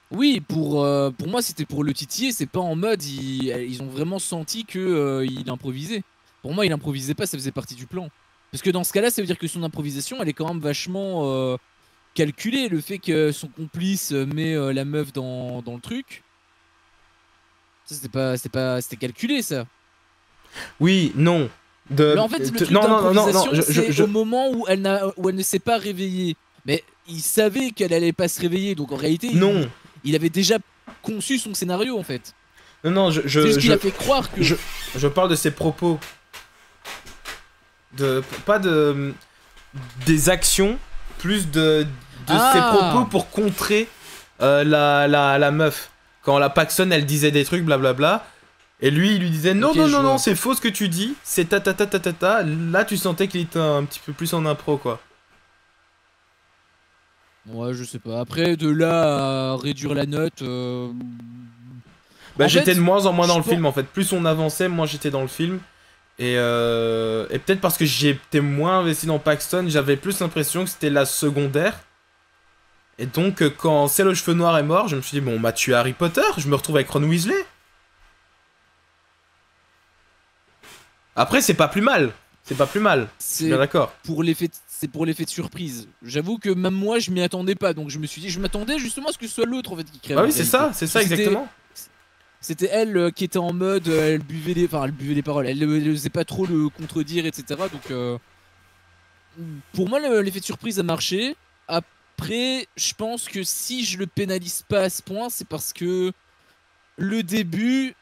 Oui, pour moi, c'était pour le titiller. C'est pas en mode... Ils ont vraiment senti que il improvisait. Pour moi, il improvisait pas, ça faisait partie du plan. Parce que dans ce cas-là, ça veut dire que son improvisation, elle est quand même vachement calculée. Le fait que son complice met la meuf dans le truc, ça c'était calculé ça. Oui, non. Là, en fait, le truc non, d'improvisation, c'est je... au moment où elle ne s'est pas réveillée. Mais il savait qu'elle allait pas se réveiller, donc en réalité, Non. il avait déjà conçu son scénario en fait. Non, non, C'est juste qu'il a fait croire que. Je parle de ses propos. Pas de... Des actions, plus de ses propos pour contrer la meuf. Quand la Paxson, elle disait des trucs, blablabla. Et lui, il lui disait non, Ok, non, je non, non, vois. c'est faux ce que tu dis, c'est ta ta ta ta ta ta. Là, tu sentais qu'il était un petit peu plus en impro, quoi. Ouais, je sais pas. Après, de là à réduire la note, Bah, en j'étais de fait, moins en moins dans je le pense. film, en fait. Plus on avançait, moins j'étais dans le film. Et peut-être parce que j'étais moins investi dans Paxton, j'avais plus l'impression que c'était la secondaire. Et donc, quand Celle aux cheveux noirs est mort, je me suis dit, bon, on m'a tué Harry Potter, je me retrouve avec Ron Weasley. Après, c'est pas plus mal. C'est pas plus mal. Je suis bien C'est d'accord. c'est pour l'effet de surprise. J'avoue que même moi, je m'y attendais pas. Donc je me suis dit, je m'attendais justement à ce que ce soit l'autre en fait qui crève Bah en oui, réalité. c'est Parce que ça exactement. c'était elle qui était en mode, elle buvait les paroles, elle osait pas trop le contredire, etc. Donc pour moi, l'effet de surprise a marché. Après, je pense que si je le pénalise pas à ce point, c'est parce que le début,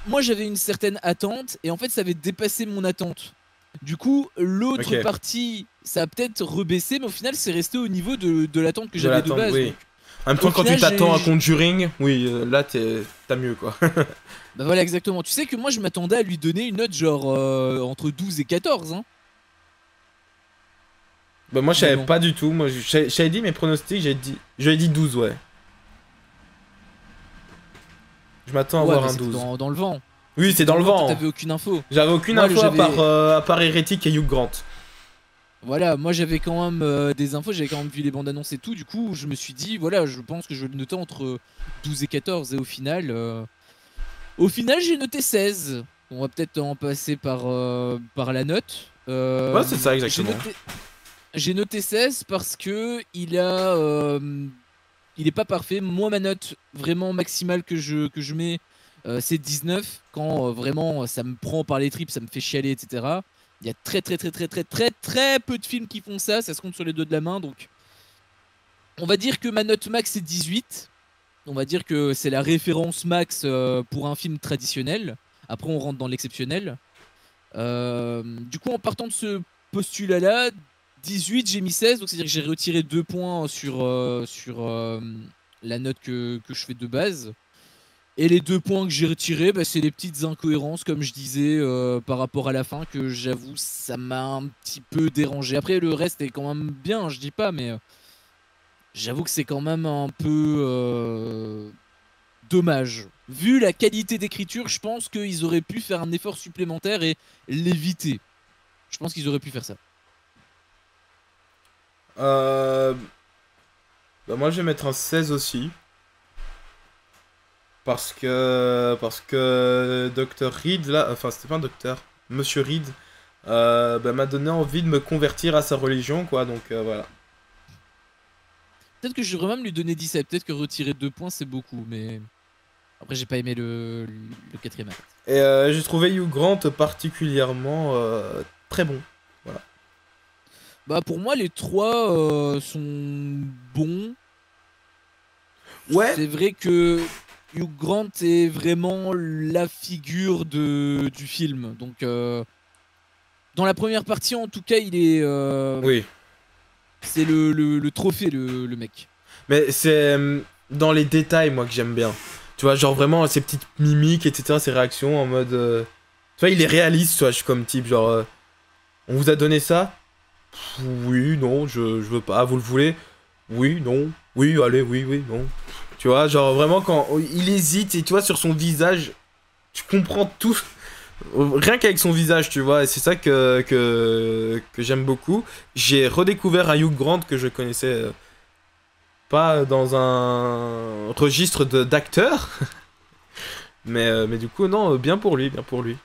moi j'avais une certaine attente et en fait ça avait dépassé mon attente. Du coup, l'autre Ok. partie, ça a peut-être rebaissé, mais au final c'est resté au niveau de l'attente que De j'avais de l'attente, base. oui. Donc En même au temps, quand tu final, t'attends à Conjuring, oui, là, t'as mieux, quoi. bah voilà exactement. Tu sais que moi je m'attendais à lui donner une note genre entre 12 et 14, hein, Bah moi, je savais finalement. pas du tout. Moi, j'avais dit mes pronostics, j'avais dit 12, ouais. Je m'attends à Ouais, avoir mais un c'était 12. dans le vent. Oui, C'était c'est dans dans le le vent, vent. t'avais aucune info. J'avais aucune Moi info à part Hérétique et Hugh Grant. voilà, moi j'avais quand même des infos, j'avais quand même vu les bandes annonces et tout, du coup je me suis dit, voilà, je pense que je vais le noter entre 12 et 14, et au final j'ai noté 16. On va peut-être en passer par la note. Ouais, c'est ça, exactement. J'ai noté 16 parce que il est pas parfait. Moi ma note vraiment maximale que je mets, c'est 19, quand vraiment ça me prend par les tripes, ça me fait chialer, etc. Il y a très très très très très très très peu de films qui font ça se compte sur les doigts de la main, donc on va dire que ma note max c'est 18. On va dire que c'est la référence max pour un film traditionnel. Après on rentre dans l'exceptionnel. Du coup en partant de ce postulat là, 18 j'ai mis 16, donc c'est à dire que j'ai retiré 2 points sur la note que je fais de base. Et les 2 points que j'ai retirés, bah, c'est les petites incohérences, comme je disais, par rapport à la fin, que j'avoue, ça m'a un petit peu dérangé. Après, le reste est quand même bien, je dis pas, mais j'avoue que c'est quand même un peu dommage. Vu la qualité d'écriture, je pense qu'ils auraient pu faire un effort supplémentaire et l'éviter. Je pense qu'ils auraient pu faire ça. Euh... Bah moi, je vais mettre un 16 aussi. Parce que Dr. Reed, là, enfin, c'était pas un docteur, Monsieur Reed, bah, m'a donné envie de me convertir à sa religion, quoi, donc voilà. Peut-être que je devrais même lui donner 17. Peut-être que retirer 2 points, c'est beaucoup, mais après, j'ai pas aimé le quatrième acte. Et j'ai trouvé Hugh Grant particulièrement très bon. Voilà. Bah pour moi les trois sont bons. Ouais, C'est vrai que Hugh Grant est vraiment la figure du film. Donc dans la première partie en tout cas il est oui. c'est le trophée le mec. Mais c'est dans les détails, moi, que j'aime bien. Tu vois, genre vraiment, ses petites mimiques, etc., ses réactions en mode... Tu vois, il est réaliste, tu vois, je suis comme type, genre... on vous a donné ça? Oui, non, je veux pas. Vous le voulez? Oui, non. Oui, allez, oui, oui, non. Tu vois, genre vraiment, quand il hésite, et tu vois, sur son visage, tu comprends tout. Rien qu'avec son visage, tu vois, et c'est ça que j'aime beaucoup. J'ai redécouvert un Hugh Grant que je connaissais pas dans un registre d'acteur, mais du coup, non, bien pour lui, bien pour lui.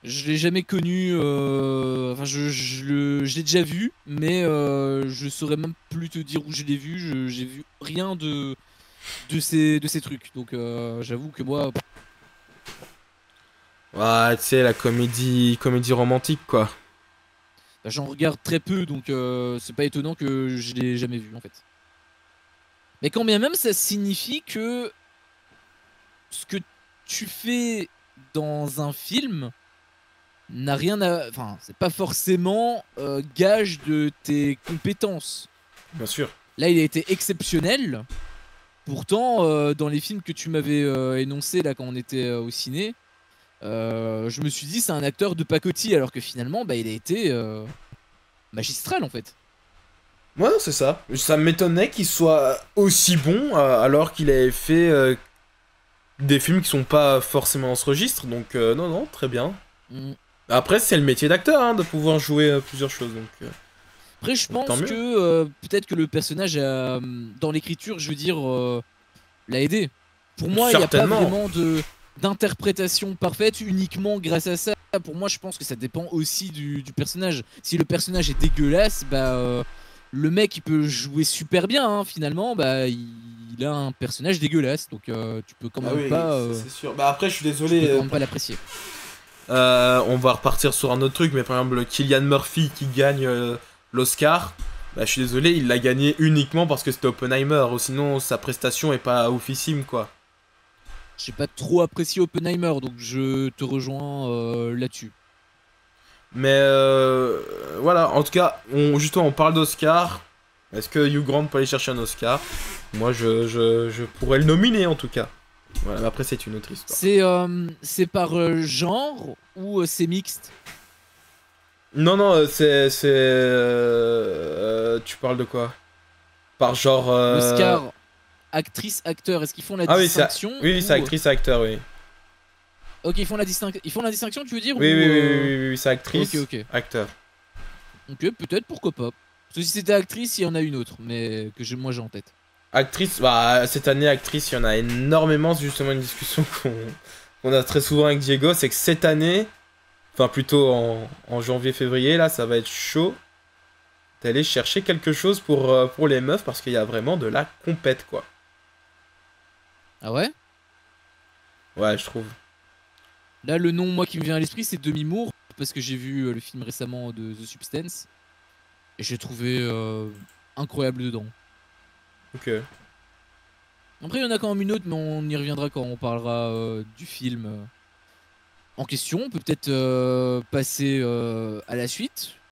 Je l'ai jamais connu, enfin je l'ai déjà vu, mais je saurais même plus te dire où je l'ai vu. J'ai vu rien de ces trucs. Donc j'avoue que moi, Ouais, tu sais, la comédie romantique, quoi. bah, j'en regarde très peu, donc c'est pas étonnant que je l'ai jamais vu en fait. Mais quand bien même, ça signifie que ce que tu fais dans un film n'a rien à... Enfin, c'est pas forcément gage de tes compétences. Bien sûr. Là, il a été exceptionnel, Pourtant, dans les films que tu m'avais énoncés là quand on était au ciné, je me suis dit c'est un acteur de pacotille alors que finalement bah, il a été magistral en fait. Ouais, non, c'est ça. Ça m'étonnait qu'il soit aussi bon alors qu'il avait fait des films qui sont pas forcément dans ce registre. Donc, non, non, très bien. Mm. Après, c'est le métier d'acteur, hein, de pouvoir jouer plusieurs choses. Après je Donc tant pense mieux. que peut-être que le personnage dans l'écriture, je veux dire, l'a aidé. Pour moi, il n'y a pas Certainement. vraiment de d'interprétation parfaite uniquement grâce à ça. Pour moi, je pense que ça dépend aussi du personnage. Si le personnage est dégueulasse, bah le mec il peut jouer super bien hein, finalement, bah il a un personnage dégueulasse, donc tu peux quand Ah même oui, pas c'est sûr. Bah après, je suis tu peux désolé. quand même pas l'apprécier. On va repartir sur un autre truc, mais par exemple, Cillian Murphy qui gagne l'Oscar, bah, je suis désolé, il l'a gagné uniquement parce que c'était Oppenheimer, ou sinon sa prestation est pas oufissime, quoi. J'ai pas trop apprécié Oppenheimer, donc je te rejoins là-dessus. Mais voilà, en tout cas, justement, on parle d'Oscar. Est-ce que Hugh Grant peut aller chercher un Oscar? Moi, je pourrais le nominer en tout cas. Voilà, mais après, c'est une autre histoire. C'est par genre ou c'est mixte? Non, non, tu parles de quoi? Par genre. L'Oscar actrice, acteur, est-ce qu'ils font la Ah oui, distinction oui, oui, c'est ou... actrice, acteur, oui. Ok, ils font la distinction, tu veux dire Oui, ou oui, oui, oui, oui, oui, c'est Ok, actrice, ok. acteur. Ok, peut-être, pourquoi pas. Parce que si c'était actrice, il y en a une autre, mais que moi j'ai en tête. Actrice, bah, cette année, actrice, il y en a énormément. C'est justement une discussion qu'on a très souvent avec Diego. C'est que cette année, enfin, plutôt en janvier-février, là, ça va être chaud d'aller chercher quelque chose pour les meufs parce qu'il y a vraiment de la compète, quoi. Ah ouais? Ouais, je trouve. Là, le nom, moi, qui me vient à l'esprit, c'est Demi Moore, parce que j'ai vu le film récemment de The Substance, et j'ai trouvé incroyable dedans. Ok. Après, il y en a quand même une autre, mais on y reviendra quand on parlera du film en question. On peut peut-être passer à la suite.